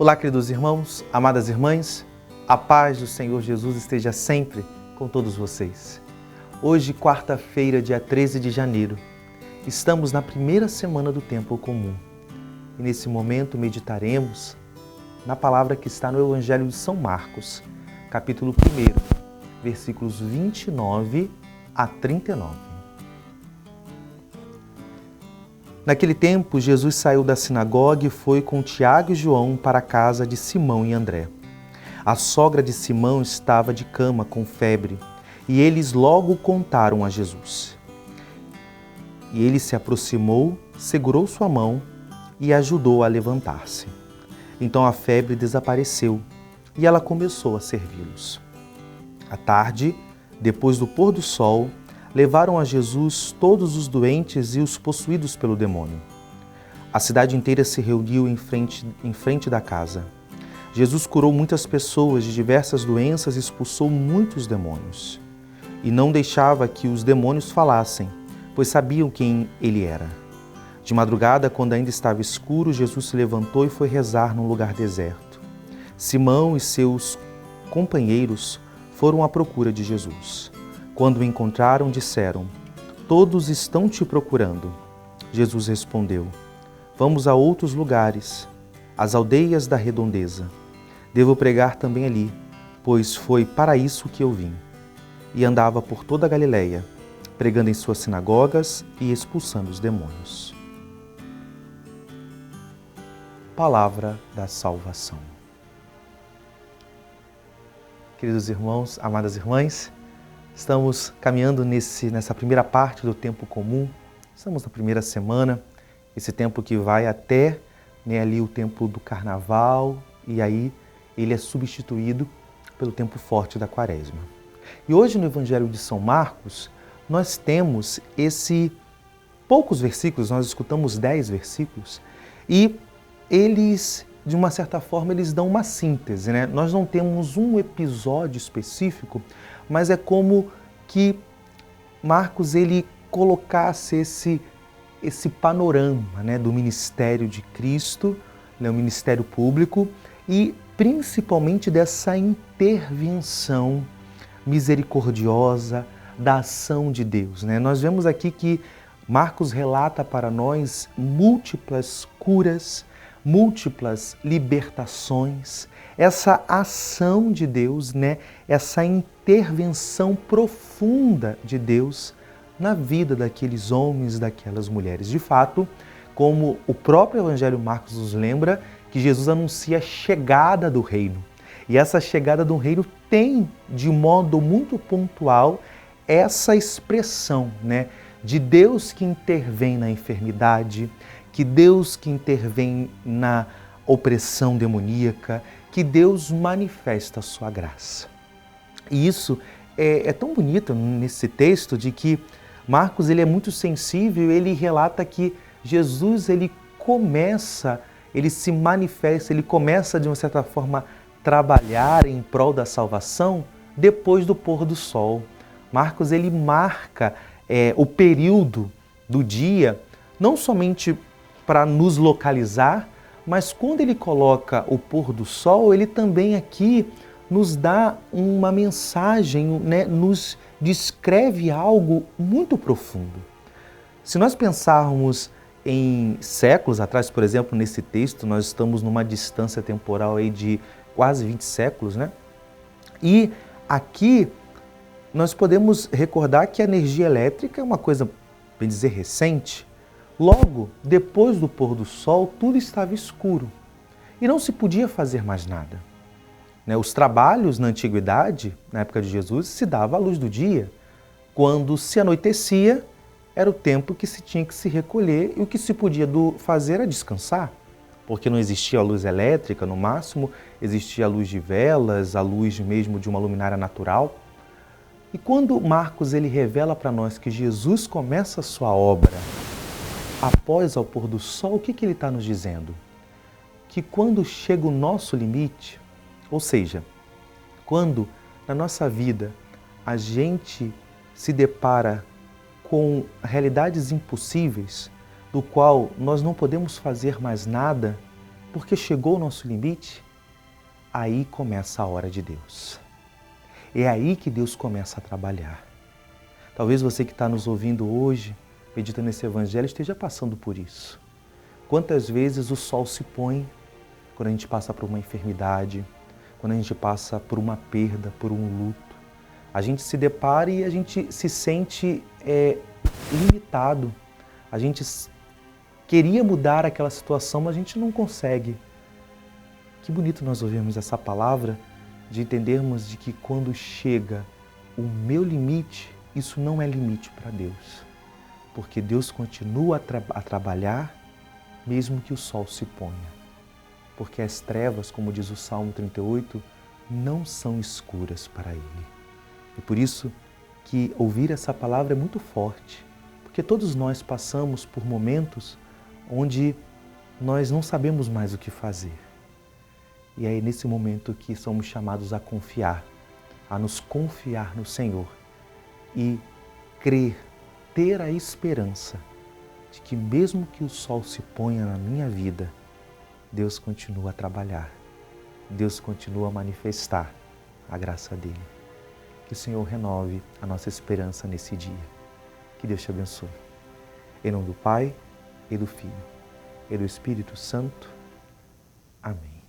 Olá, queridos irmãos, amadas irmãs, a paz do Senhor Jesus esteja sempre com todos vocês. Hoje, quarta-feira, dia 13 de janeiro, estamos na primeira semana do tempo comum e nesse momento meditaremos na palavra que está no Evangelho de São Marcos, capítulo 1, versículos 29 a 39. Naquele tempo, Jesus saiu da sinagoga e foi com Tiago e João para a casa de Simão e André. A sogra de Simão estava de cama com febre e eles logo contaram a Jesus. E ele se aproximou, segurou sua mão e ajudou a levantar-se. Então a febre desapareceu e ela começou a servi-los. À tarde, depois do pôr do sol, levaram a Jesus todos os doentes e os possuídos pelo demônio. A cidade inteira se reuniu em frente da casa. Jesus curou muitas pessoas de diversas doenças e expulsou muitos demônios. E não deixava que os demônios falassem, pois sabiam quem ele era. De madrugada, quando ainda estava escuro, Jesus se levantou e foi rezar num lugar deserto. Simão e seus companheiros foram à procura de Jesus. Quando o encontraram, disseram: "Todos estão te procurando." Jesus respondeu: "Vamos a outros lugares, às aldeias da redondeza. Devo pregar também ali, pois foi para isso que eu vim." E andava por toda a Galileia, pregando em suas sinagogas e expulsando os demônios. Palavra da salvação. Queridos irmãos, amadas irmãs, estamos caminhando nessa primeira parte do tempo comum, estamos na primeira semana, esse tempo que vai até ali o tempo do carnaval, e aí ele é substituído pelo tempo forte da quaresma. E hoje no Evangelho de São Marcos, nós temos poucos versículos, nós escutamos 10 versículos, e eles, de uma certa forma, eles dão uma síntese, né? Nós não temos um episódio específico, mas é como que Marcos ele colocasse esse panorama, né, do ministério de Cristo, né, o ministério público, e principalmente dessa intervenção misericordiosa da ação de Deus, né? Nós vemos aqui que Marcos relata para nós múltiplas curas, múltiplas libertações, essa ação de Deus, né? Essa intervenção profunda de Deus na vida daqueles homens, daquelas mulheres. De fato, como o próprio Evangelho Marcos nos lembra, que Jesus anuncia a chegada do reino. E essa chegada do reino tem, de modo muito pontual, essa expressão, né? De Deus que intervém na enfermidade, que Deus que intervém na opressão demoníaca, que Deus manifesta a sua graça. E isso é tão bonito nesse texto de que Marcos ele é muito sensível, ele relata que Jesus ele se manifesta, ele começa de uma certa forma trabalhar em prol da salvação depois do pôr do sol. Marcos ele marca o período do dia, não somente para nos localizar, mas quando ele coloca o pôr do sol, ele também aqui nos dá uma mensagem, né? Nos descreve algo muito profundo. Se nós pensarmos em séculos atrás, por exemplo, nesse texto, nós estamos numa distância temporal aí de quase 20 séculos, né? E aqui nós podemos recordar que a energia elétrica é uma coisa, bem dizer, recente. Logo, depois do pôr do sol, tudo estava escuro e não se podia fazer mais nada. Os trabalhos na antiguidade, na época de Jesus, se dava à luz do dia. Quando se anoitecia, era o tempo que se tinha que se recolher e o que se podia fazer era descansar, porque não existia a luz elétrica, no máximo existia a luz de velas, a luz mesmo de uma luminária natural. E quando Marcos ele revela para nós que Jesus começa a sua obra após ao pôr do sol, o que ele está nos dizendo? Que quando chega o nosso limite, ou seja, quando na nossa vida a gente se depara com realidades impossíveis, do qual nós não podemos fazer mais nada, porque chegou o nosso limite, aí começa a hora de Deus. É aí que Deus começa a trabalhar. Talvez você que está nos ouvindo hoje, meditando nesse Evangelho, esteja passando por isso. Quantas vezes o sol se põe quando a gente passa por uma enfermidade, quando a gente passa por uma perda, por um luto. A gente se depara e a gente se sente limitado. A gente queria mudar aquela situação, mas a gente não consegue. Que bonito nós ouvirmos essa palavra, de entendermos de que quando chega o meu limite, isso não é limite para Deus. Porque Deus continua a trabalhar, mesmo que o sol se ponha. Porque as trevas, como diz o Salmo 38, não são escuras para Ele. E por isso que ouvir essa palavra é muito forte, porque todos nós passamos por momentos onde nós não sabemos mais o que fazer. E é nesse momento que somos chamados a confiar, a nos confiar no Senhor e crer, ter a esperança de que mesmo que o sol se ponha na minha vida, Deus continua a trabalhar, Deus continua a manifestar a graça dEle. Que o Senhor renove a nossa esperança nesse dia. Que Deus te abençoe. Em nome do Pai, e do Filho, e do Espírito Santo. Amém.